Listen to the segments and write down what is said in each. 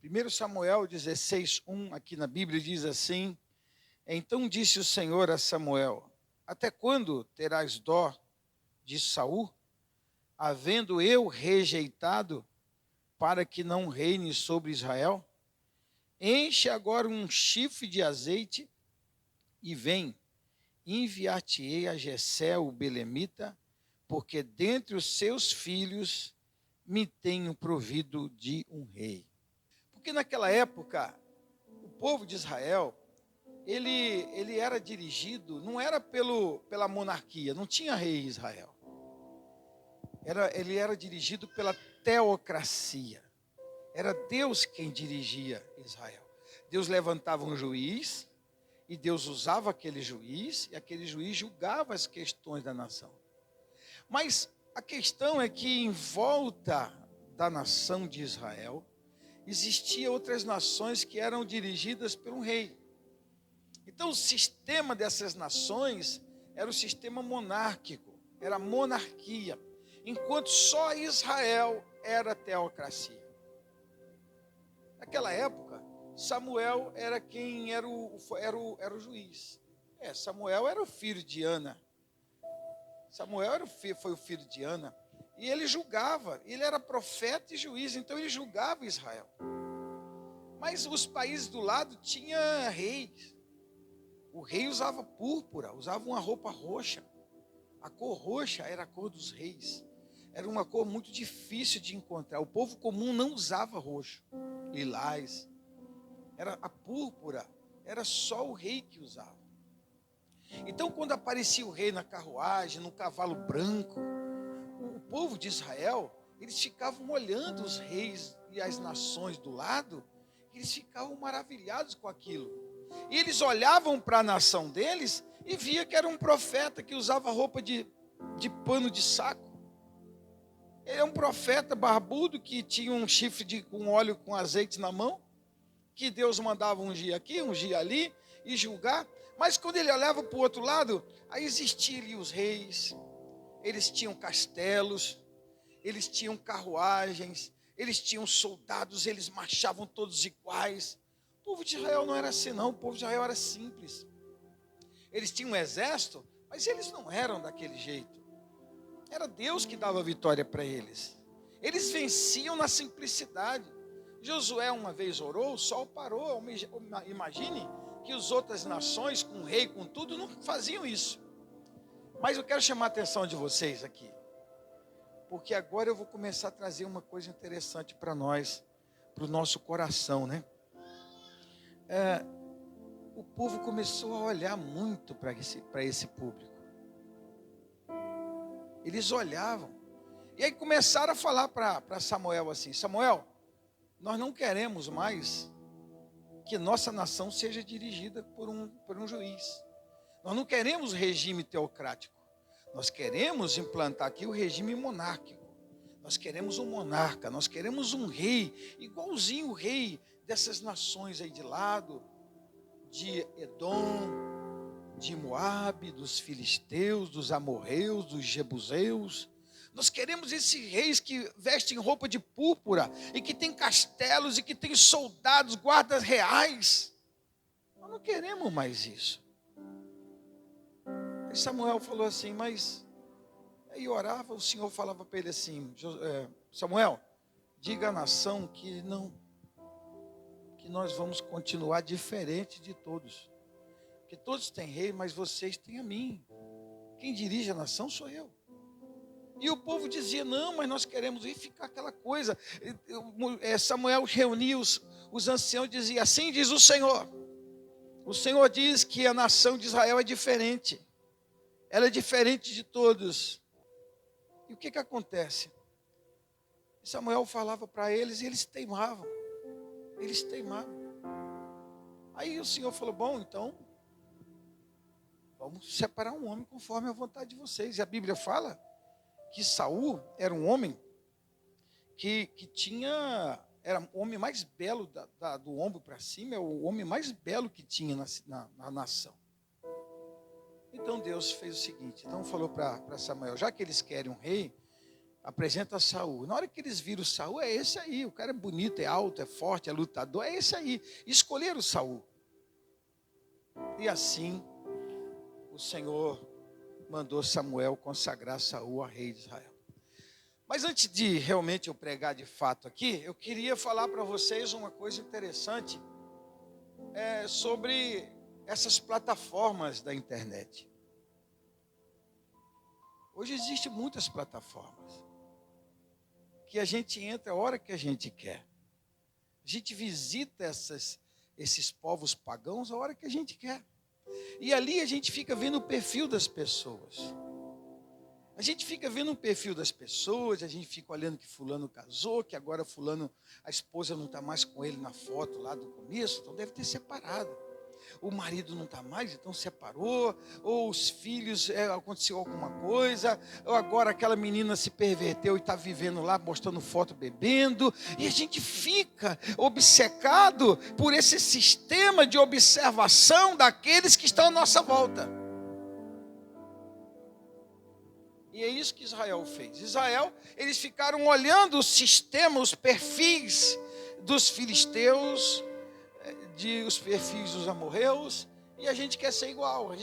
1 Samuel 16:1, aqui na Bíblia, diz assim: Então disse o Senhor a Samuel: Até quando terás dó de Saul, havendo eu rejeitado, para que não reine sobre Israel? Enche agora um chifre de azeite e vem, enviar-te-ei a Jessé o belemita, porque dentre os seus filhos me tenho provido de um rei. Porque naquela época, o povo de Israel, ele era dirigido, não era pela monarquia, não tinha rei em Israel. Ele era dirigido pela teocracia. Era Deus quem dirigia Israel. Deus levantava um juiz, e Deus usava aquele juiz, e aquele juiz julgava as questões da nação. Mas a questão é que em volta da nação de Israel, existiam outras nações que eram dirigidas por um rei. Então o sistema dessas nações era o sistema monárquico, era a monarquia, enquanto só Israel era teocracia. Naquela época, Samuel era quem era o juiz. Samuel era o filho de Ana. Samuel foi o filho de Ana. E ele julgava, ele era profeta e juiz, então ele julgava Israel. Mas os países do lado tinham reis. O rei usava púrpura, usava uma roupa roxa. A cor roxa era a cor dos reis. Era uma cor muito difícil de encontrar. O povo comum não usava roxo, lilás. Era a púrpura, era só o rei que usava. Então, quando aparecia o rei na carruagem, no cavalo branco, o povo de Israel, eles ficavam olhando os reis e as nações do lado, eles ficavam maravilhados com aquilo. E eles olhavam para a nação deles e via que era um profeta que usava roupa de pano de saco. Ele é um profeta barbudo que tinha um chifre com óleo com azeite na mão, que Deus mandava ungir aqui, ungir ali e julgar. Mas quando ele olhava para o outro lado, aí existiam ali os reis, eles tinham castelos, eles tinham carruagens, eles tinham soldados, eles marchavam todos iguais. O povo de Israel não era assim não, o povo de Israel era simples. Eles tinham um exército, mas eles não eram daquele jeito. Era Deus que dava vitória para eles. Eles venciam na simplicidade. Josué uma vez orou, o sol parou. Imagine que as outras nações, com o rei, com tudo, não faziam isso. Mas eu quero chamar a atenção de vocês aqui, porque agora eu vou começar a trazer uma coisa interessante para nós, para o nosso coração, né? O povo começou a olhar muito para esse público. Eles olhavam. E aí começaram a falar para Samuel assim: Samuel, nós não queremos mais que nossa nação seja dirigida por um juiz. Nós não queremos regime teocrático. Nós queremos implantar aqui o regime monárquico. Nós queremos um monarca, nós queremos um rei, igualzinho o rei dessas nações aí de lado, de Edom, de Moabe, dos filisteus, dos amorreus, dos jebuseus. Nós queremos esses reis que vestem roupa de púrpura e que têm castelos e que têm soldados, guardas reais. Nós não queremos mais isso. Aí Samuel falou assim, mas... Aí orava, o Senhor falava para ele assim: Samuel, diga à nação que nós vamos continuar diferente de todos. Que todos têm rei, mas vocês têm a mim. Quem dirige a nação sou eu. E o povo dizia: não, mas nós queremos ir ficar aquela coisa. Samuel reunia os anciãos e dizia: assim diz o Senhor. O Senhor diz que a nação de Israel é diferente. Ela é diferente de todos. E o que acontece? Samuel falava para eles e eles teimavam. Eles teimavam. Aí o Senhor falou: bom, então vamos separar um homem conforme a vontade de vocês. E a Bíblia fala que Saul era um homem que era o homem mais belo do ombro para cima, é o homem mais belo que tinha na nação. Então Deus fez o seguinte, então falou para Samuel: já que eles querem um rei, apresenta Saul. Na hora que eles viram Saul, é esse aí. O cara é bonito, é alto, é forte, é lutador, é esse aí. Escolheram Saul. E assim, o Senhor mandou Samuel consagrar Saul a rei de Israel. Mas antes de realmente eu pregar de fato aqui, eu queria falar para vocês uma coisa interessante sobre essas plataformas da internet. Hoje existem muitas plataformas que a gente entra a hora que a gente quer. A gente visita esses povos pagãos a hora que a gente quer. E ali a gente fica vendo o perfil das pessoas. A gente fica vendo o perfil das pessoas, a gente fica olhando que fulano casou, que agora fulano, a esposa não está mais com ele na foto lá do começo, então deve ter separado. O marido não está mais, então separou. Ou os filhos, aconteceu alguma coisa. Ou agora aquela menina se perverteu e está vivendo lá, mostrando foto bebendo. E a gente fica obcecado por esse sistema de observação daqueles que estão à nossa volta. E é isso que Israel fez. Israel, eles ficaram olhando o sistema, os perfis dos filisteus, os perfis dos amorreus, e a gente quer ser igual,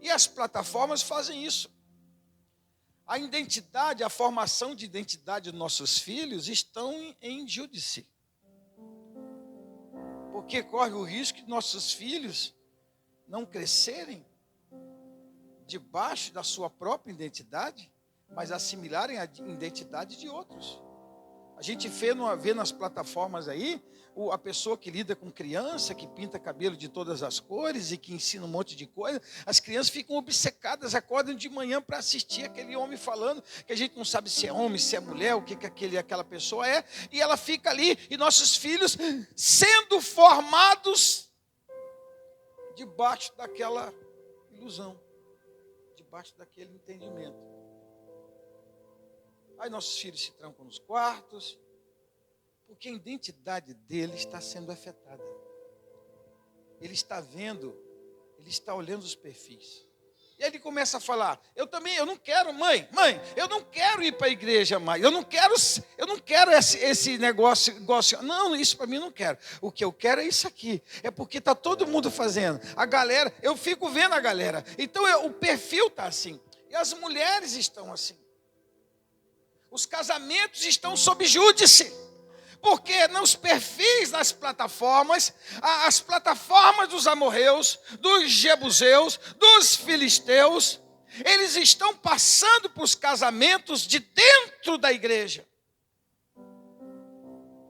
E as plataformas fazem isso. A identidade, a formação de identidade dos nossos filhos estão em júdice. Porque corre o risco de nossos filhos não crescerem debaixo da sua própria identidade, mas assimilarem a identidade de outros. A gente vê nas plataformas aí, a pessoa que lida com criança, que pinta cabelo de todas as cores e que ensina um monte de coisa. As crianças ficam obcecadas, acordam de manhã para assistir aquele homem falando, que a gente não sabe se é homem, se é mulher, o que aquela pessoa é. E ela fica ali, e nossos filhos sendo formados debaixo daquela ilusão, debaixo daquele entendimento. Aí nossos filhos se trancam nos quartos, porque a identidade dele está sendo afetada. Ele está vendo, ele está olhando os perfis. E aí ele começa a falar, eu não quero, mãe, eu não quero ir para a igreja mais, eu não quero esse negócio, não, isso para mim eu não quero. O que eu quero é isso aqui, é porque está todo mundo fazendo. A galera, eu fico vendo a galera, então o perfil está assim, e as mulheres estão assim. Os casamentos estão sob júdice, porque nos perfis das plataformas, as plataformas dos amorreus, dos jebuseus, dos filisteus, eles estão passando para os casamentos de dentro da igreja.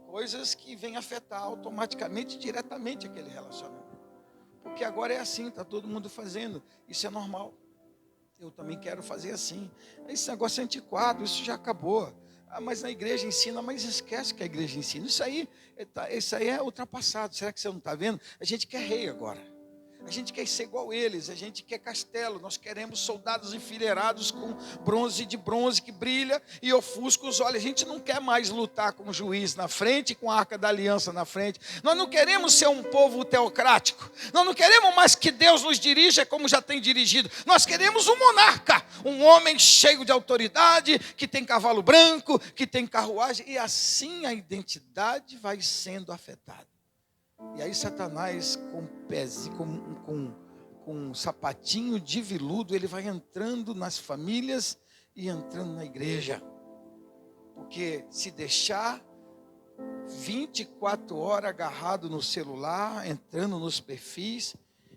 Coisas que vêm afetar automaticamente, diretamente aquele relacionamento. Porque agora é assim, está todo mundo fazendo, isso é normal. Eu também quero fazer assim. Esse negócio é antiquado, isso já acabou. Mas na igreja ensina, mas esquece que a igreja ensina. Isso aí é ultrapassado. Será que você não está vendo? A gente quer rei agora. A gente quer ser igual eles, a gente quer castelo. Nós queremos soldados enfileirados com bronze que brilha e ofusca os olhos. A gente não quer mais lutar com o juiz na frente, com a arca da aliança na frente. Nós não queremos ser um povo teocrático. Nós não queremos mais que Deus nos dirija como já tem dirigido. Nós queremos um monarca, um homem cheio de autoridade, que tem cavalo branco, que tem carruagem. E assim a identidade vai sendo afetada. E aí Satanás, com um sapatinho de veludo, ele vai entrando nas famílias e entrando na igreja. Porque se deixar 24 horas agarrado no celular, entrando nos perfis,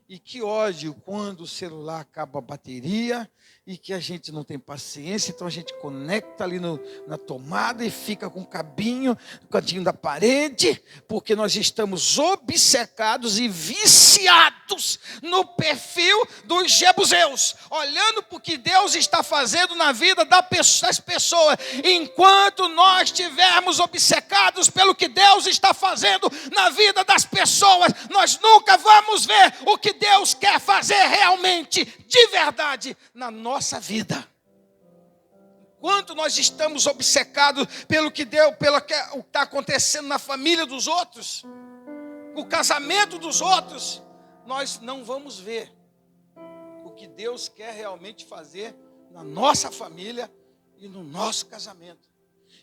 e que ódio quando o celular acaba a bateria e que a gente não tem paciência, então a gente conecta ali na tomada e fica com o cabinho no cantinho da parede, porque nós estamos obcecados e viciados no perfil dos jebuseus, olhando para o que Deus está fazendo na vida das pessoas. Enquanto nós estivermos obcecados pelo que Deus está fazendo na vida das pessoas, nós nunca vamos ver o que Deus quer fazer realmente, de verdade, na nossa vida. Enquanto nós estamos obcecados pelo que está acontecendo na família dos outros, o casamento dos outros, nós não vamos ver o que Deus quer realmente fazer na nossa família e no nosso casamento.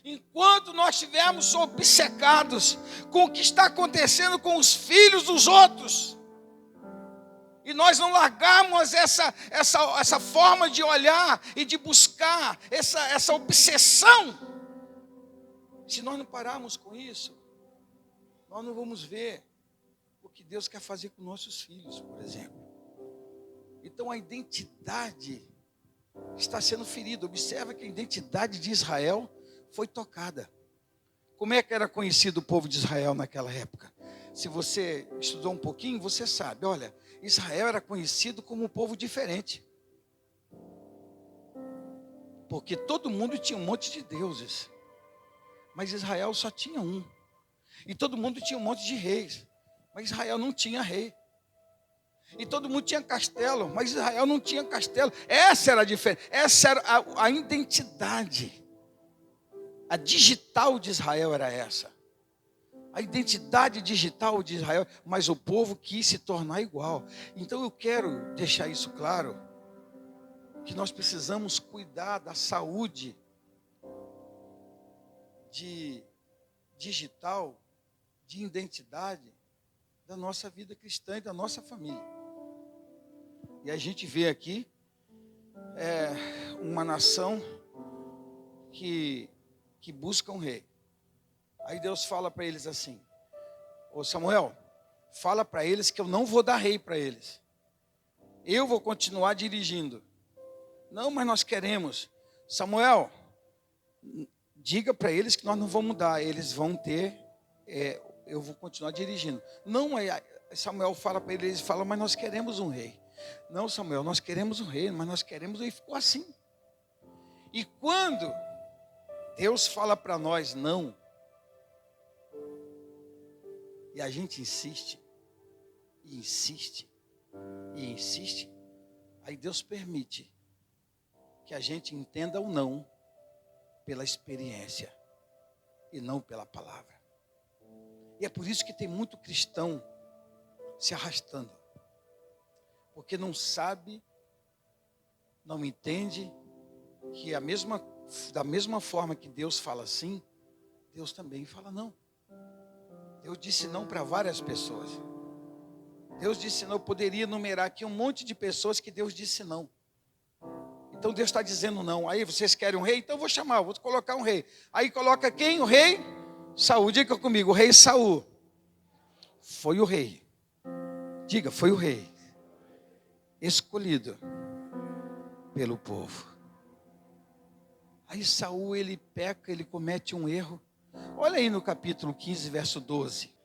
Enquanto nós estivermos obcecados com o que está acontecendo com os filhos dos outros, e nós não largarmos essa forma de olhar e de buscar, essa obsessão, se nós não pararmos com isso, nós não vamos ver o que Deus quer fazer com nossos filhos, por exemplo. Então a identidade está sendo ferida. Observa que a identidade de Israel foi tocada. Como é que era conhecido o povo de Israel naquela época? Se você estudou um pouquinho, você sabe, olha, Israel era conhecido como um povo diferente. Porque todo mundo tinha um monte de deuses. Mas Israel só tinha um. E todo mundo tinha um monte de reis. Mas Israel não tinha rei. E todo mundo tinha castelo. Mas Israel não tinha castelo. Essa era a diferença. Essa era a identidade. A digital de Israel era essa. A identidade digital de Israel. Mas o povo quis se tornar igual. Então eu quero deixar isso claro. Que nós precisamos cuidar da saúde de digital, de identidade da nossa vida cristã e da nossa família. E a gente vê aqui uma nação que busca um rei. Aí Deus fala para eles assim: ô Samuel, fala para eles que eu não vou dar rei para eles. Eu vou continuar dirigindo. Não, mas nós queremos. Samuel, diga para eles que nós não vamos dar. Eles vão ter, eu vou continuar dirigindo. Não, Samuel fala para eles, fala, mas nós queremos um rei. Não, Samuel, nós queremos um rei, mas nós queremos, e ficou assim. E quando Deus fala para nós não, e a gente insiste, e insiste, e insiste, aí Deus permite que a gente entenda o não pela experiência e não pela palavra. E é por isso que tem muito cristão se arrastando, porque não sabe, não entende que da mesma forma que Deus fala sim, Deus também fala não. Deus disse não para várias pessoas. Deus disse não, eu poderia enumerar aqui um monte de pessoas que Deus disse não. Então Deus está dizendo não. Aí vocês querem um rei? Então eu vou chamar, vou colocar um rei. Aí coloca quem? O rei Saul. Diga comigo, o rei Saul. Foi o rei. Diga, foi o rei. Escolhido pelo povo. Aí Saul, ele peca, ele comete um erro. Olha aí no capítulo 15, verso 12.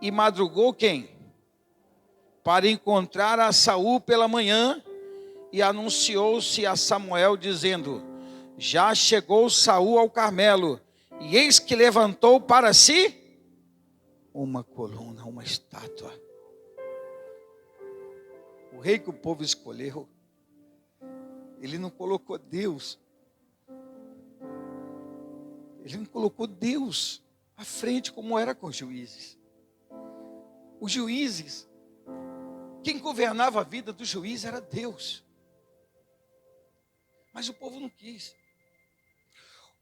E madrugou quem? Para encontrar a Saul pela manhã, e anunciou-se a Samuel, dizendo: já chegou Saul ao Carmelo, e eis que levantou para si uma coluna, uma estátua. O rei que o povo escolheu, ele não colocou Deus. Ele não colocou Deus à frente, como era com os juízes. Os juízes, quem governava a vida do juiz era Deus. Mas o povo não quis.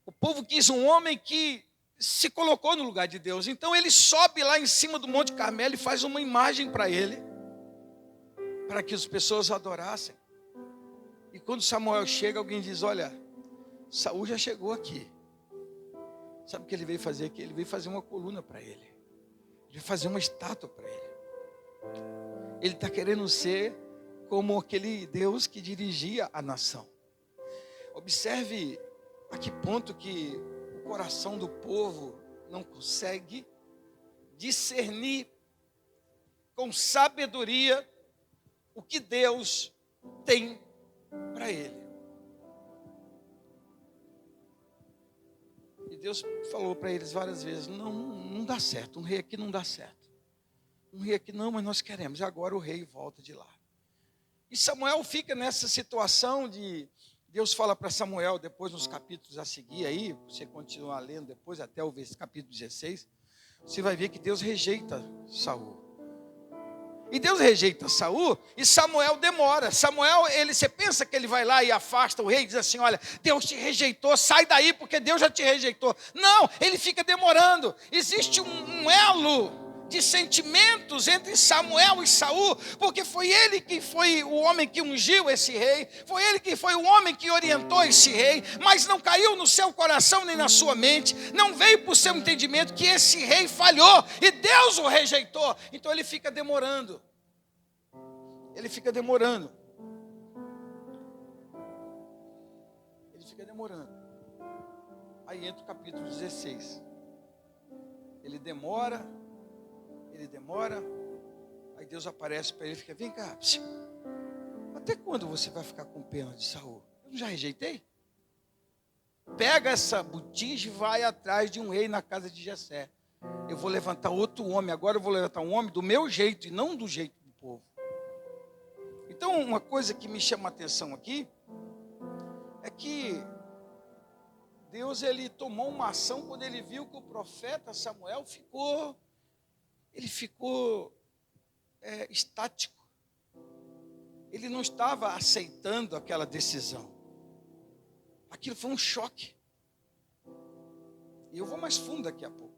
O povo quis um homem que se colocou no lugar de Deus. Então ele sobe lá em cima do Monte Carmelo e faz uma imagem para ele, para que as pessoas adorassem. E quando Samuel chega, alguém diz: olha, Saul já chegou aqui. Sabe o que ele veio fazer aqui? Ele veio fazer uma coluna para ele. Ele veio fazer uma estátua para ele. Ele está querendo ser como aquele Deus que dirigia a nação. Observe a que ponto que o coração do povo não consegue discernir com sabedoria o que Deus tem para ele. E Deus falou para eles várias vezes: não dá certo, um rei aqui não dá certo. Um rei aqui não, mas nós queremos. E agora o rei volta de lá. E Samuel fica nessa situação de... Deus fala para Samuel, depois nos capítulos a seguir aí, você continuar lendo depois, até o capítulo 16, você vai ver que Deus rejeita Saul. E Deus rejeita Saul e Samuel demora. Samuel, você pensa que ele vai lá e afasta o rei e diz assim, olha, Deus te rejeitou, sai daí porque Deus já te rejeitou. Não, ele fica demorando. Existe um elo de sentimentos entre Samuel e Saul, porque foi ele que foi o homem que ungiu esse rei, foi ele que foi o homem que orientou esse rei, mas não caiu no seu coração nem na sua mente, não veio para o seu entendimento que esse rei falhou e Deus o rejeitou. Então ele fica demorando. Ele fica demorando. Aí entra o capítulo 16. Ele demora. Aí Deus aparece para ele e fica, vem cá, até quando você vai ficar com pena de Saul? Eu não já rejeitei? Pega essa botija e vai atrás de um rei na casa de Jessé. Eu vou levantar outro homem, agora eu vou levantar um homem do meu jeito e não do jeito do povo. Então, uma coisa que me chama a atenção aqui é que Deus, ele tomou uma ação quando ele viu que o profeta Samuel ficou estático. Ele não estava aceitando aquela decisão. Aquilo foi um choque. E eu vou mais fundo daqui a pouco.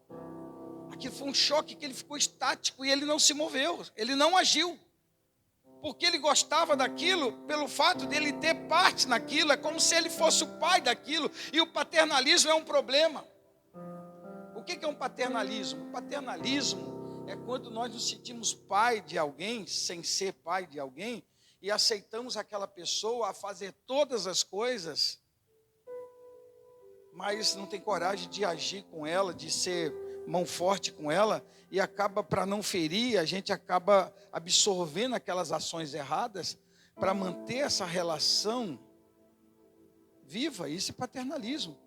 Aquilo foi um choque que ele ficou estático e ele não se moveu, ele não agiu. Porque ele gostava daquilo, pelo fato de ele ter parte naquilo, é como se ele fosse o pai daquilo, e o paternalismo é um problema. O que é um paternalismo? O paternalismo é quando nós nos sentimos pai de alguém, sem ser pai de alguém, e aceitamos aquela pessoa a fazer todas as coisas, mas não tem coragem de agir com ela, de ser mão forte com ela, e acaba, para não ferir, a gente acaba absorvendo aquelas ações erradas para manter essa relação viva. Isso é paternalismo.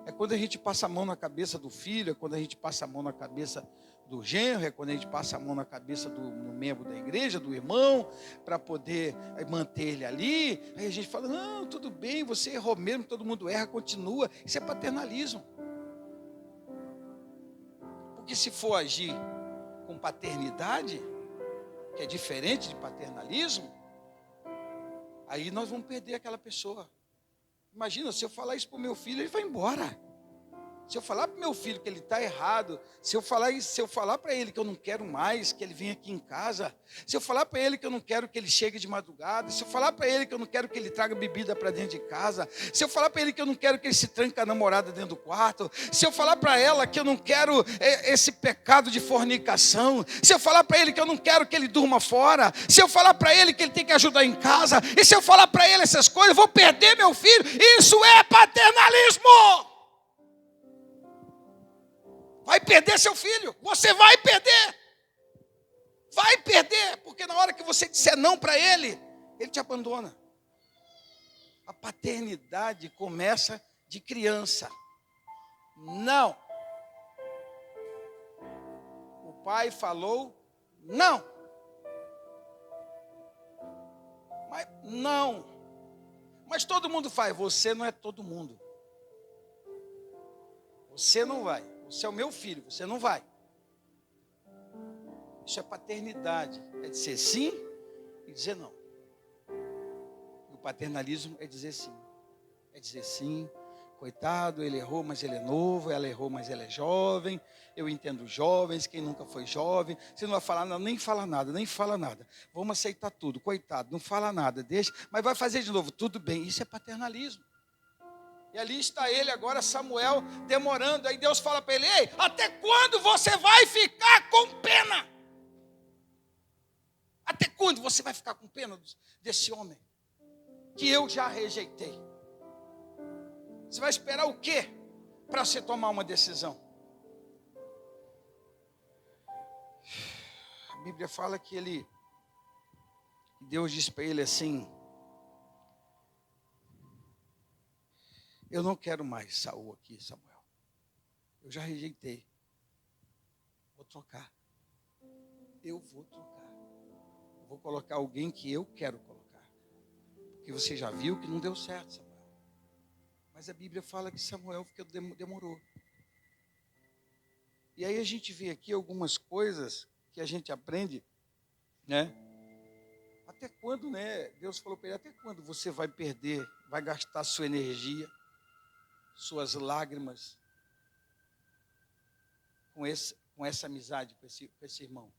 É quando a gente passa a mão na cabeça do filho, é quando a gente passa a mão na cabeça do genro, é quando a gente passa a mão na cabeça do membro da igreja, do irmão, para poder manter ele ali. Aí a gente fala, não, tudo bem, você errou mesmo, todo mundo erra, continua. Isso é paternalismo. Porque se for agir com paternidade, que é diferente de paternalismo, aí nós vamos perder aquela pessoa. Imagina, se eu falar isso para o meu filho, ele vai embora. Se eu falar para o meu filho que ele está errado, se eu falar para ele que eu não quero mais que ele venha aqui em casa, se eu falar para ele que eu não quero que ele chegue de madrugada, se eu falar para ele que eu não quero que ele traga bebida para dentro de casa, se eu falar para ele que eu não quero que ele se tranque a namorada dentro do quarto, se eu falar para ela que eu não quero esse pecado de fornicação, se eu falar para ele que eu não quero que ele durma fora, se eu falar para ele que ele tem que ajudar em casa, e se eu falar para ele essas coisas, eu vou perder meu filho. Isso é paternalismo. Vai perder seu filho, você vai perder. Vai perder, porque na hora que você disser não para ele, ele te abandona. A paternidade começa de criança. Não. O pai falou não. Mas não. Mas todo mundo faz, você não é todo mundo. Você não vai. Você é o meu filho, você não vai. Isso é paternidade. É dizer sim e dizer não. O paternalismo é dizer sim. É dizer sim. Coitado, ele errou, mas ele é novo. Ela errou, mas ela é jovem. Eu entendo jovens, quem nunca foi jovem. Você não vai falar nada, nem fala nada. Vamos aceitar tudo. Coitado, não fala nada, deixa. Mas vai fazer de novo, tudo bem. Isso é paternalismo. E ali está ele agora, Samuel, demorando. Aí Deus fala para ele, ei, até quando você vai ficar com pena? Até quando você vai ficar com pena desse homem que eu já rejeitei? Você vai esperar o quê para você tomar uma decisão? A Bíblia fala que Deus diz para ele assim, eu não quero mais Saul aqui, Samuel. Eu já rejeitei. Vou trocar. Eu vou trocar. Vou colocar alguém que eu quero colocar. Porque você já viu que não deu certo, Samuel. Mas a Bíblia fala que Samuel demorou. E aí a gente vê aqui algumas coisas que a gente aprende né? Até quando, né? Deus falou para ele, até quando você vai perder, vai gastar sua energia, suas lágrimas com essa amizade, com esse irmão?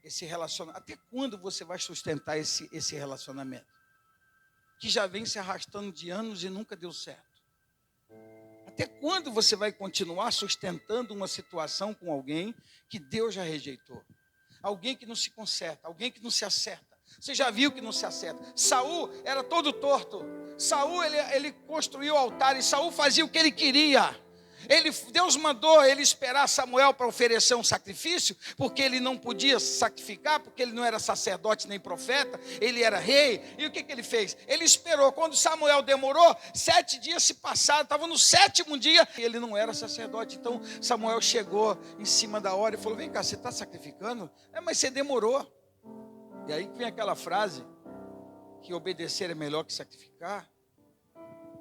Esse relacionamento, até quando você vai sustentar esse relacionamento? Que já vem se arrastando de anos e nunca deu certo. Até quando você vai continuar sustentando uma situação com alguém que Deus já rejeitou? Alguém que não se conserta, alguém que não se acerta. Você já viu que não se acerta? Saul era todo torto. Saul, ele construiu o altar e Saul fazia o que ele queria. Deus mandou ele esperar Samuel para oferecer um sacrifício, porque ele não podia sacrificar, porque ele não era sacerdote nem profeta, ele era rei. E o que ele fez? Ele esperou. Quando Samuel demorou, 7 dias se passaram, estava no 7º dia, e ele não era sacerdote. Então Samuel chegou em cima da hora e falou, vem cá, você está sacrificando? Mas você demorou. E aí vem aquela frase, que obedecer é melhor que sacrificar.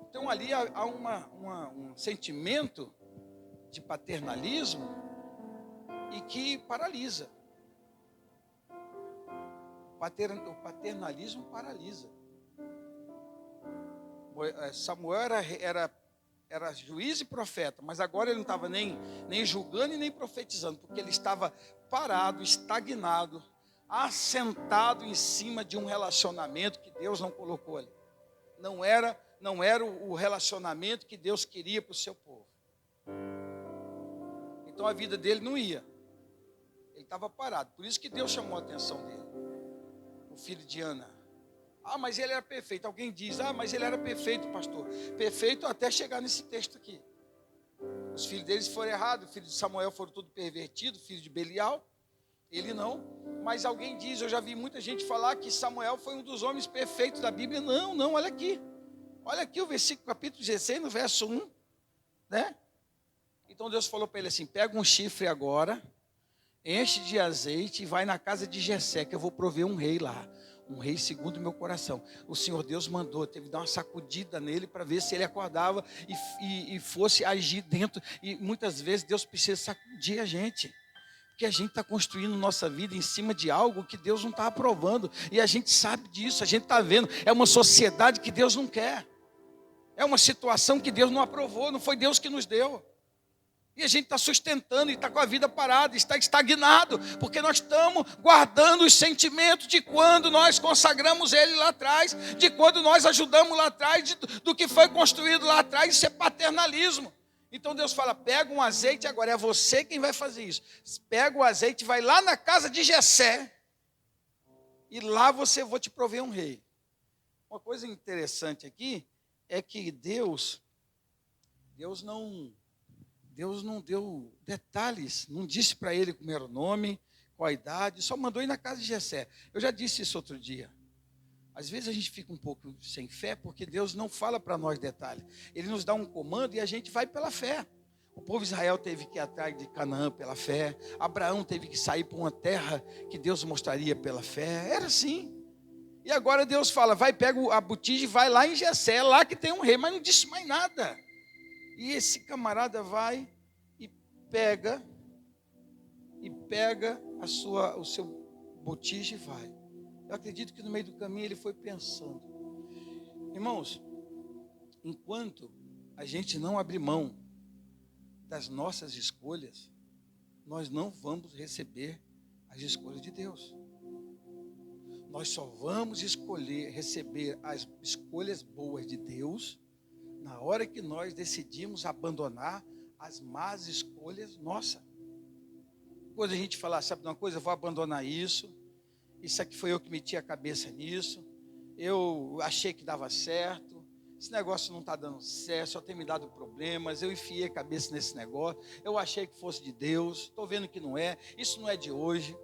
Então ali há um sentimento de paternalismo e que paralisa. O paternalismo paralisa. Samuel era juiz e profeta, mas agora ele não estava nem julgando e nem profetizando, porque ele estava parado, estagnado, assentado em cima de um relacionamento que Deus não colocou ali. Não era o relacionamento que Deus queria para o seu povo. Então a vida dele não ia. Ele estava parado. Por isso que Deus chamou a atenção dele. O filho de Ana. Mas ele era perfeito. Alguém diz, mas ele era perfeito, pastor. Perfeito até chegar nesse texto aqui. Os filhos deles foram errados. Os filhos de Samuel foram tudo pervertidos. Filho de Belial. Ele não. Mas alguém diz, eu já vi muita gente falar que Samuel foi um dos homens perfeitos da Bíblia. Não, olha aqui. Olha aqui o versículo, capítulo 16, no verso 1, né? Então Deus falou para ele assim, pega um chifre agora, enche de azeite e vai na casa de Jessé, que eu vou prover um rei lá. Um rei segundo o meu coração. O Senhor Deus mandou, teve que dar uma sacudida nele para ver se ele acordava e fosse agir dentro. E muitas vezes Deus precisa sacudir a gente. Porque a gente está construindo nossa vida em cima de algo que Deus não está aprovando. E a gente sabe disso, a gente está vendo. É uma sociedade que Deus não quer. É uma situação que Deus não aprovou, não foi Deus que nos deu. E a gente está sustentando e está com a vida parada, está estagnado, porque nós estamos guardando os sentimentos de quando nós consagramos Ele lá atrás, de quando nós ajudamos lá atrás, do que foi construído lá atrás. Isso é paternalismo. Então Deus fala, pega um azeite agora, é você quem vai fazer isso. Pega o azeite, vai lá na casa de Jessé, e lá vou te prover um rei. Uma coisa interessante aqui, é que Deus não deu detalhes, não disse para ele como era o nome, qual a idade, só mandou ir na casa de Jessé. Eu já disse isso outro dia. Às vezes a gente fica um pouco sem fé, porque Deus não fala para nós detalhes. Ele nos dá um comando e a gente vai pela fé. O povo de Israel teve que ir atrás de Canaã pela fé. Abraão teve que sair para uma terra que Deus mostraria pela fé. Era assim. E agora Deus fala, pega a botija e vai lá em Jessé, lá que tem um rei, mas não disse mais nada. E esse camarada vai e pega o seu botija e vai. Eu acredito que no meio do caminho ele foi pensando. Irmãos, enquanto a gente não abrir mão das nossas escolhas, nós não vamos receber as escolhas de Deus. Nós só vamos receber as escolhas boas de Deus na hora que nós decidimos abandonar as más escolhas nossas. Quando a gente falar, sabe de uma coisa, eu vou abandonar isso aqui foi eu que meti a cabeça nisso, eu achei que dava certo, esse negócio não está dando certo, só tem me dado problemas, eu enfiei a cabeça nesse negócio, eu achei que fosse de Deus, estou vendo que não é, isso não é de hoje.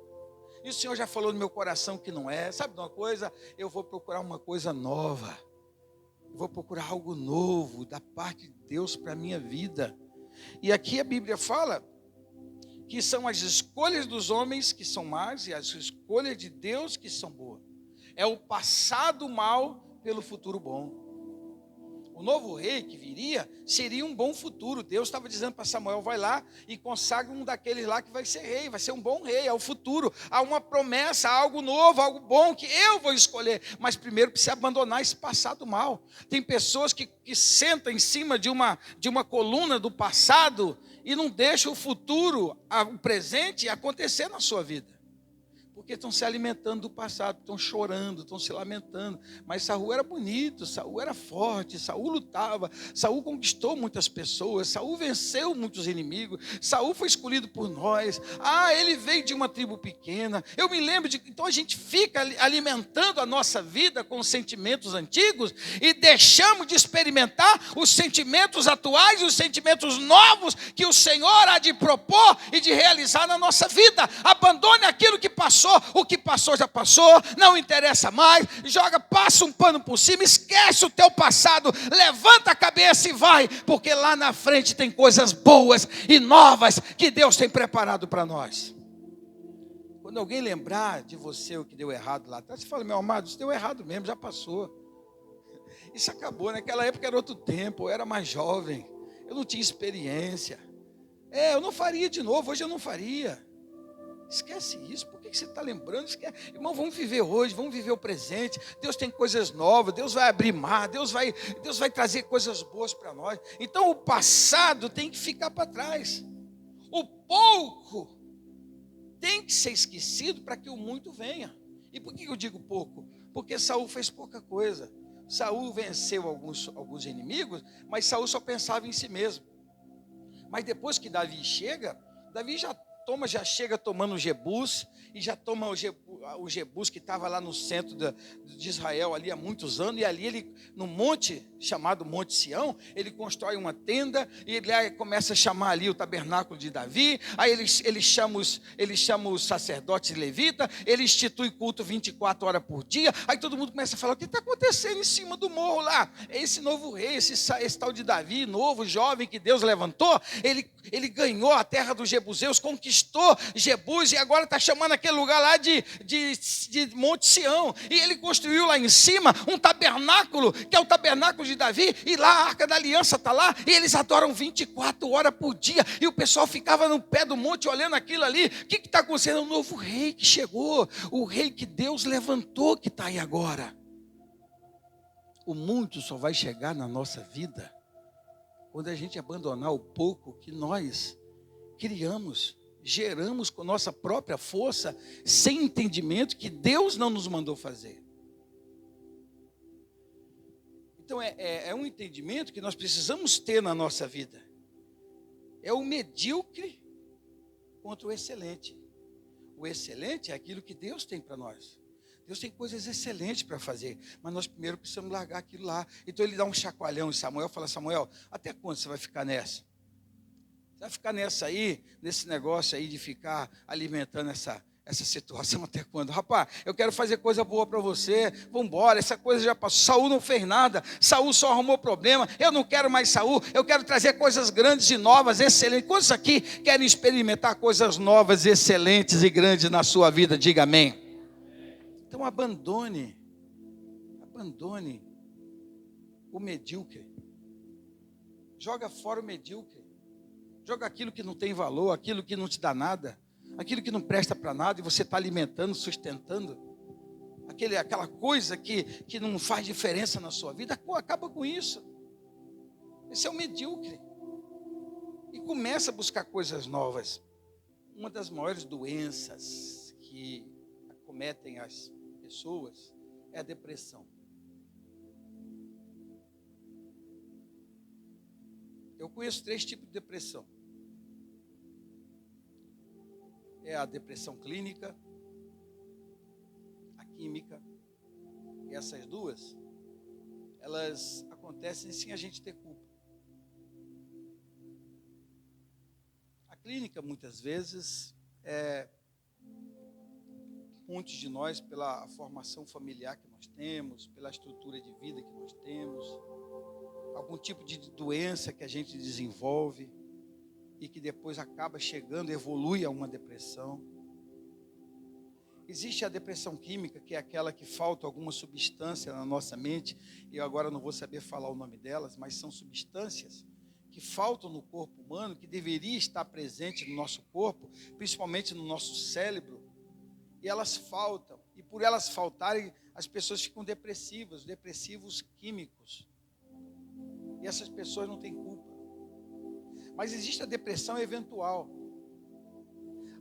E o Senhor já falou no meu coração que não é. Sabe de uma coisa? Eu vou procurar uma coisa nova. Eu vou procurar algo novo da parte de Deus para a minha vida. E aqui a Bíblia fala que são as escolhas dos homens que são más e as escolhas de Deus que são boas. É o passado mal pelo futuro bom. O novo rei que viria seria um bom futuro. Deus estava dizendo para Samuel, vai lá e consagra um daqueles lá que vai ser rei, vai ser um bom rei, é o futuro. Há uma promessa, há algo novo, algo bom que eu vou escolher. Mas primeiro precisa abandonar esse passado mal. Tem pessoas que sentam em cima de uma coluna do passado e não deixam o futuro, o presente acontecer na sua vida. Porque estão se alimentando do passado, estão chorando, estão se lamentando. Mas Saul era bonito, Saul era forte, Saul lutava, Saul conquistou muitas pessoas, Saul venceu muitos inimigos, Saul foi escolhido por nós. Ele veio de uma tribo pequena. Eu me lembro então a gente fica alimentando a nossa vida com os sentimentos antigos e deixamos de experimentar os sentimentos atuais, os sentimentos novos que o Senhor há de propor e de realizar na nossa vida. Abandone aquilo que passou. O que passou já passou, não interessa mais, passa um pano por cima, esquece o teu passado, levanta a cabeça e vai, porque lá na frente tem coisas boas e novas que Deus tem preparado para nós. Quando alguém lembrar de você o que deu errado lá atrás, você fala, meu amado, isso deu errado mesmo, já passou. Isso acabou, naquela época era outro tempo, eu era mais jovem, eu não tinha experiência. Eu não faria de novo, hoje eu não faria. Esquece isso, por que você está lembrando? Irmão, vamos viver hoje, vamos viver o presente. Deus tem coisas novas, Deus vai abrir mar, Deus vai trazer coisas boas para nós. Então o passado tem que ficar para trás. O pouco tem que ser esquecido para que o muito venha. E por que eu digo pouco? Porque Saul fez pouca coisa. Saul venceu alguns inimigos, mas Saul só pensava em si mesmo. Mas depois que Davi chega, Davi já chega tomando o Jebus, e já toma o Jebus que estava lá no centro de Israel ali há muitos anos, e ali ele, no monte chamado Monte Sião, ele constrói uma tenda, e ele começa a chamar ali o tabernáculo de Davi, aí ele chama os sacerdotes levitas, ele institui culto 24 horas por dia, aí todo mundo começa a falar, o que está acontecendo em cima do morro lá? Esse novo rei, esse tal de Davi, novo, jovem que Deus levantou, ele ganhou a terra dos Jebuseus, conquistou Jebus, e agora está chamando aquele lugar lá de Monte Sião, e ele construiu lá em cima um tabernáculo, que é o tabernáculo de Davi, e lá a Arca da Aliança está lá, e eles adoram 24 horas por dia, e o pessoal ficava no pé do monte olhando aquilo ali. O que está acontecendo? O novo rei que chegou, o rei que Deus levantou, que está aí agora. O muito só vai chegar na nossa vida quando a gente abandonar o pouco que nós criamos, geramos com nossa própria força, sem entendimento que Deus não nos mandou fazer. Então é um entendimento que nós precisamos ter na nossa vida. É o medíocre contra o excelente. O excelente é aquilo que Deus tem para nós. Deus tem coisas excelentes para fazer, mas nós primeiro precisamos largar aquilo lá. Então ele dá um chacoalhão em Samuel, fala, Samuel, até quando você vai ficar nessa? Você vai ficar nessa aí, nesse negócio aí de ficar alimentando essa situação até quando? Rapaz, eu quero fazer coisa boa para você, vamos embora, essa coisa já passou. Saul não fez nada, Saul só arrumou problema, eu não quero mais Saul, eu quero trazer coisas grandes e novas, excelentes. Quantos aqui querem experimentar coisas novas, excelentes e grandes na sua vida? Diga amém. Então abandone o medíocre, joga fora o medíocre. Joga aquilo que não tem valor, aquilo que não te dá nada, aquilo que não presta para nada, e você está alimentando, sustentando, aquela coisa que não faz diferença na sua vida. Acaba com isso. Esse é o medíocre. E começa a buscar coisas novas. Uma das maiores doenças que acometem as pessoas é a depressão. Eu conheço 3 tipos de depressão. É a depressão clínica, a química. E essas duas, elas acontecem sem a gente ter culpa. A clínica, muitas vezes, muitos de nós, pela formação familiar que nós temos, pela estrutura de vida que nós temos, algum tipo de doença que a gente desenvolve e que depois acaba chegando, evolui a uma depressão. Existe a depressão química, que é aquela que falta alguma substância na nossa mente, e eu agora não vou saber falar o nome delas, mas são substâncias que faltam no corpo humano, que deveria estar presente no nosso corpo, principalmente no nosso cérebro, e elas faltam, e por elas faltarem, as pessoas ficam depressivas, depressivos químicos, e essas pessoas não têm culpa. Mas existe a depressão eventual.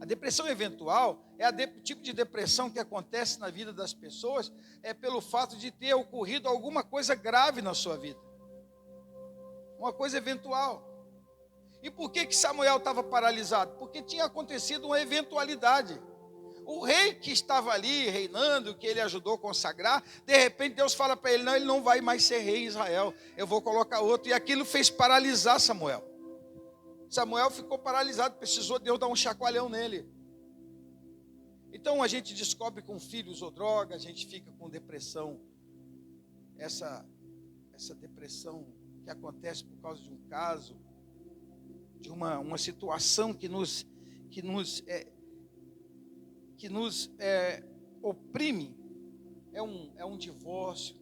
A depressão eventual é o tipo de depressão que acontece na vida das pessoas pelo fato de ter ocorrido alguma coisa grave na sua vida. Uma coisa eventual. E por que Samuel estava paralisado? Porque tinha acontecido uma eventualidade. O rei que estava ali reinando, que ele ajudou a consagrar, de repente Deus fala para ele, não, ele não vai mais ser rei em Israel, eu vou colocar outro. E aquilo fez paralisar Samuel. Samuel ficou paralisado, precisou Deus dar um chacoalhão nele. Então a gente descobre que um filho usou droga, a gente fica com depressão. Essa depressão que acontece por causa de um caso, de uma situação que nos oprime, é um divórcio.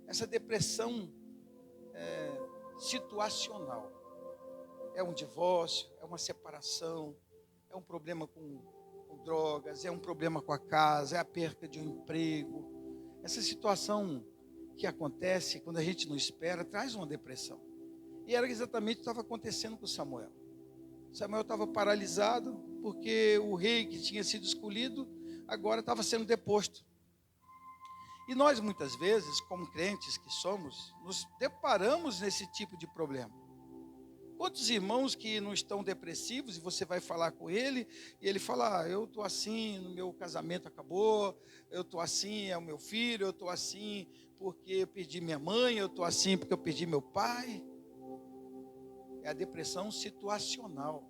Essa depressão situacional. É um divórcio, é uma separação, é um problema com drogas, é um problema com a casa, é a perda de um emprego. Essa situação que acontece quando a gente não espera, traz uma depressão. E era exatamente o que estava acontecendo com Samuel. Samuel estava paralisado, porque o rei que tinha sido escolhido, agora estava sendo deposto. E nós, muitas vezes, como crentes que somos, nos deparamos nesse tipo de problema. Quantos irmãos que não estão depressivos e você vai falar com ele e ele fala, eu estou assim, no meu casamento acabou, eu estou assim, é o meu filho, eu estou assim porque eu perdi minha mãe, eu estou assim porque eu perdi meu pai. É a depressão situacional,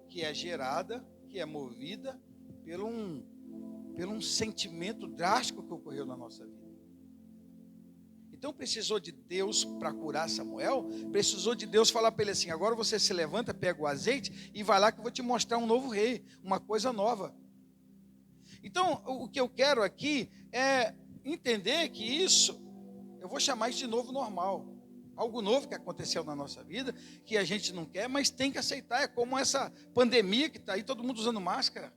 que é gerada, que é movida por um sentimento drástico que ocorreu na nossa vida. Então precisou de Deus para curar Samuel, precisou de Deus falar para ele assim, agora você se levanta, pega o azeite e vai lá que eu vou te mostrar um novo rei, uma coisa nova. Então o que eu quero aqui é entender que isso, eu vou chamar isso de novo normal. Algo novo que aconteceu na nossa vida, que a gente não quer, mas tem que aceitar. É como essa pandemia que está aí, todo mundo usando máscara.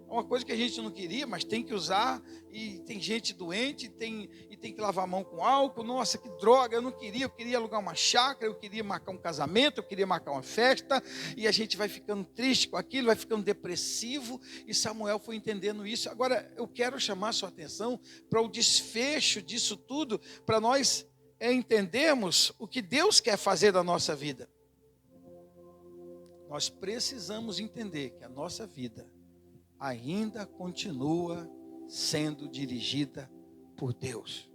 É uma coisa que a gente não queria, mas tem que usar, e tem gente doente, e tem que lavar a mão com álcool. Nossa, que droga, eu não queria, eu queria alugar uma chácara, eu queria marcar um casamento, eu queria marcar uma festa, e a gente vai ficando triste com aquilo, vai ficando depressivo, e Samuel foi entendendo isso. Agora, eu quero chamar a sua atenção para o desfecho disso tudo, para nós entendermos o que Deus quer fazer da nossa vida. Nós precisamos entender que a nossa vida ainda continua sendo dirigida por Deus.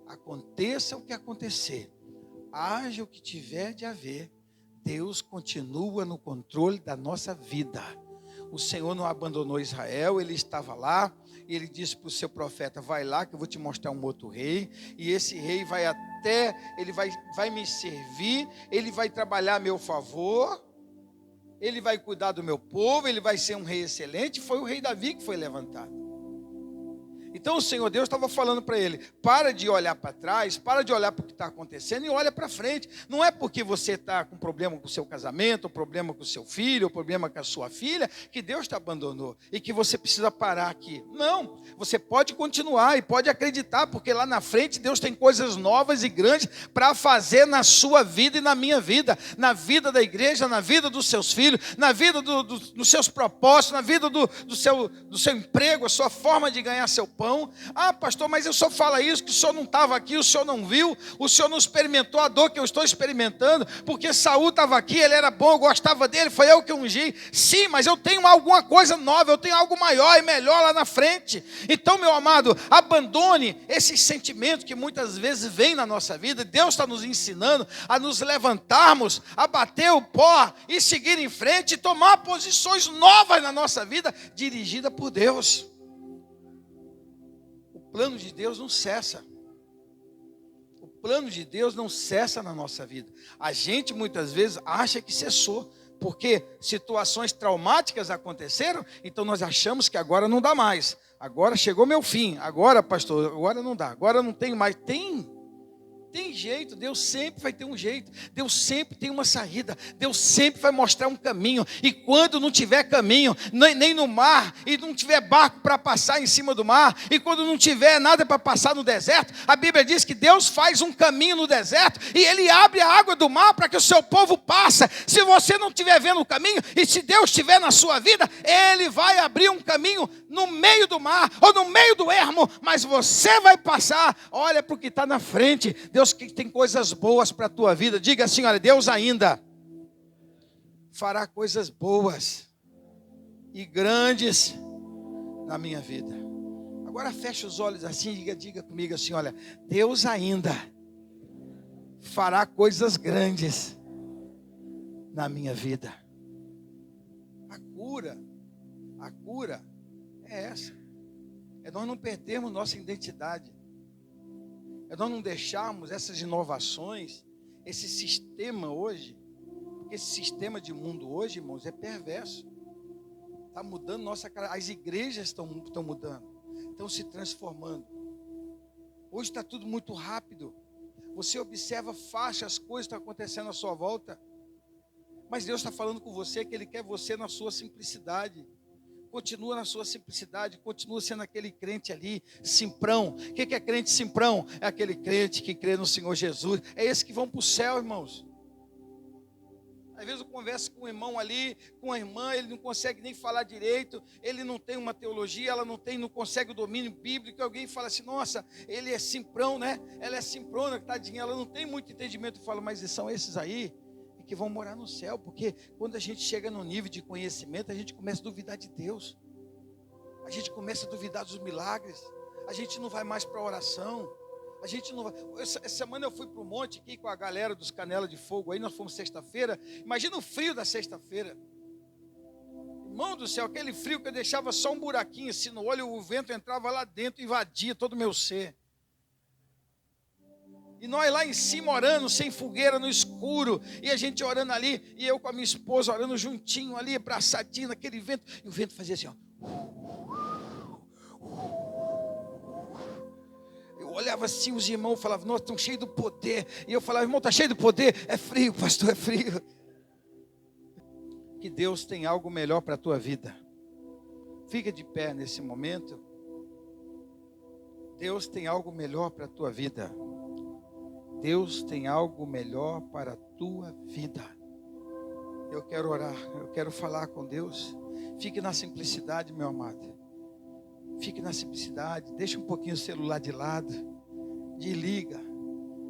Aconteça o que acontecer, haja o que tiver de haver, Deus continua no controle da nossa vida. O Senhor não abandonou Israel, ele estava lá, e ele disse para o seu profeta, vai lá que eu vou te mostrar um outro rei, e esse rei ele vai me servir, ele vai trabalhar a meu favor, ele vai cuidar do meu povo, ele vai ser um rei excelente. Foi o rei Davi que foi levantado. Então o Senhor Deus estava falando para ele, para de olhar para trás, para de olhar para o que está acontecendo e olha para frente. Não é porque você está com problema com o seu casamento, ou problema com o seu filho, ou problema com a sua filha, que Deus te abandonou e que você precisa parar aqui. Não, você pode continuar e pode acreditar, porque lá na frente Deus tem coisas novas e grandes para fazer na sua vida e na minha vida, na vida da igreja, na vida dos seus filhos, na vida dos seus propósitos, na vida do seu emprego, a sua forma de ganhar seu pão. Ah, pastor, mas eu só falo isso, que o senhor não estava aqui, o senhor não viu, o senhor não experimentou a dor que eu estou experimentando, porque Saul estava aqui, ele era bom, eu gostava dele, foi eu que ungi. Sim, mas eu tenho alguma coisa nova, eu tenho algo maior e melhor lá na frente. Então, meu amado, abandone esses sentimentos que muitas vezes vêm na nossa vida. Deus está nos ensinando a nos levantarmos, a bater o pó e seguir em frente e tomar posições novas na nossa vida, dirigida por Deus. O plano de Deus não cessa. O plano de Deus não cessa na nossa vida. A gente muitas vezes acha que cessou. porque situações traumáticas aconteceram, então nós achamos que agora não dá mais. Agora chegou meu fim. Agora, pastor, agora não dá. Agora não tenho mais. Tem jeito, Deus sempre vai ter um jeito, Deus sempre tem uma saída, Deus sempre vai mostrar um caminho, e quando não tiver caminho, nem no mar, e não tiver barco para passar em cima do mar, e quando não tiver nada para passar no deserto, a Bíblia diz que Deus faz um caminho no deserto, e Ele abre a água do mar para que o seu povo passe. Se você não estiver vendo o caminho, e se Deus estiver na sua vida, Ele vai abrir um caminho no meio do mar, ou no meio do ermo, mas você vai passar. Olha para o que está na frente. Deus que tem coisas boas para a tua vida. Diga assim, olha, Deus ainda fará coisas boas e grandes na minha vida. Agora fecha os olhos assim e diga comigo assim, olha, Deus ainda fará coisas grandes na minha vida. A cura é essa. É nós não perdermos nossa identidade. É nós não deixarmos essas inovações, esse sistema hoje, porque esse sistema de mundo hoje, irmãos, é perverso. Está mudando nossa cara. As igrejas estão mudando, estão se transformando. Hoje está tudo muito rápido. Você observa faixa, as coisas estão acontecendo à sua volta. Mas Deus está falando com você que Ele quer você na sua simplicidade. Continua na sua simplicidade, continua sendo aquele crente ali, simprão. O que é crente simprão? É aquele crente que crê no Senhor Jesus. É esse que vão para o céu, irmãos. Às vezes eu converso com um irmão ali, com a irmã, ele não consegue nem falar direito, ele não tem uma teologia, ela não consegue o domínio bíblico. Alguém fala assim, nossa, ele é simprão, né? Ela é simprona, tadinha, ela não tem muito entendimento. Eu falo, mas são esses aí que vão morar no céu, porque quando a gente chega no nível de conhecimento, a gente começa a duvidar de Deus, a gente começa a duvidar dos milagres, a gente não vai mais para a oração, a gente não vai. Essa semana eu fui para o monte aqui com a galera dos Canela de Fogo, aí nós fomos sexta-feira. Imagina o frio da sexta-feira, irmão do céu, aquele frio que eu deixava só um buraquinho assim no olho, o vento entrava lá dentro e invadia todo o meu ser. E nós lá em cima orando, sem fogueira, no escuro. E a gente orando ali. E eu com a minha esposa orando juntinho ali, abraçadinho naquele vento. E o vento fazia assim, ó. Eu olhava assim, os irmãos falavam, nossa, estão cheios do poder. E eu falava, irmão, está cheio do poder? É frio, pastor, é frio. Que Deus tem algo melhor para a tua vida. Fica de pé nesse momento. Deus tem algo melhor para a tua vida. Deus tem algo melhor para a tua vida. Eu quero orar, eu quero falar com Deus. Fique na simplicidade, meu amado. Fique na simplicidade. Deixa um pouquinho o celular de lado. Desliga.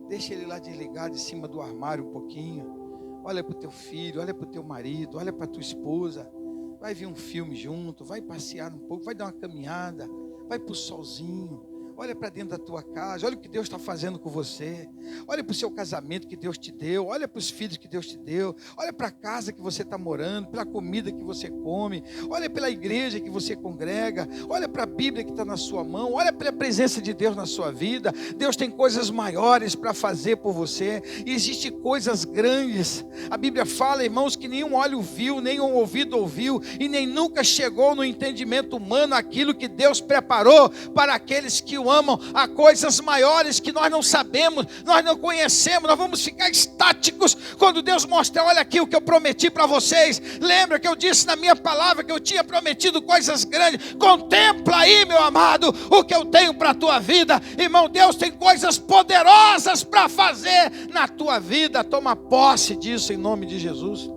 Deixa ele lá desligado em cima do armário um pouquinho. Olha para o teu filho, olha para o teu marido, olha para a tua esposa. Vai ver um filme junto, vai passear um pouco, vai dar uma caminhada, vai para o solzinho. Olha para dentro da tua casa, olha o que Deus está fazendo com você. Olha para o seu casamento que Deus te deu, olha para os filhos que Deus te deu, olha para a casa que você está morando, pela comida que você come, olha pela igreja que você congrega, olha para a Bíblia que está na sua mão, olha pela presença de Deus na sua vida. Deus tem coisas maiores para fazer por você, e existem coisas grandes. A Bíblia fala, irmãos, que nenhum olho viu, nenhum ouvido ouviu, e nem nunca chegou no entendimento humano aquilo que Deus preparou para aqueles que o amam. Há coisas maiores que nós não sabemos, nós não conhecemos. Nós vamos ficar estáticos quando Deus mostrar, olha aqui o que eu prometi para vocês. Lembra que eu disse na minha palavra que eu tinha prometido coisas grandes? Contempla aí, meu amado, o que eu tenho para a tua vida. Irmão, Deus tem coisas poderosas para fazer na tua vida. Toma posse disso em nome de Jesus.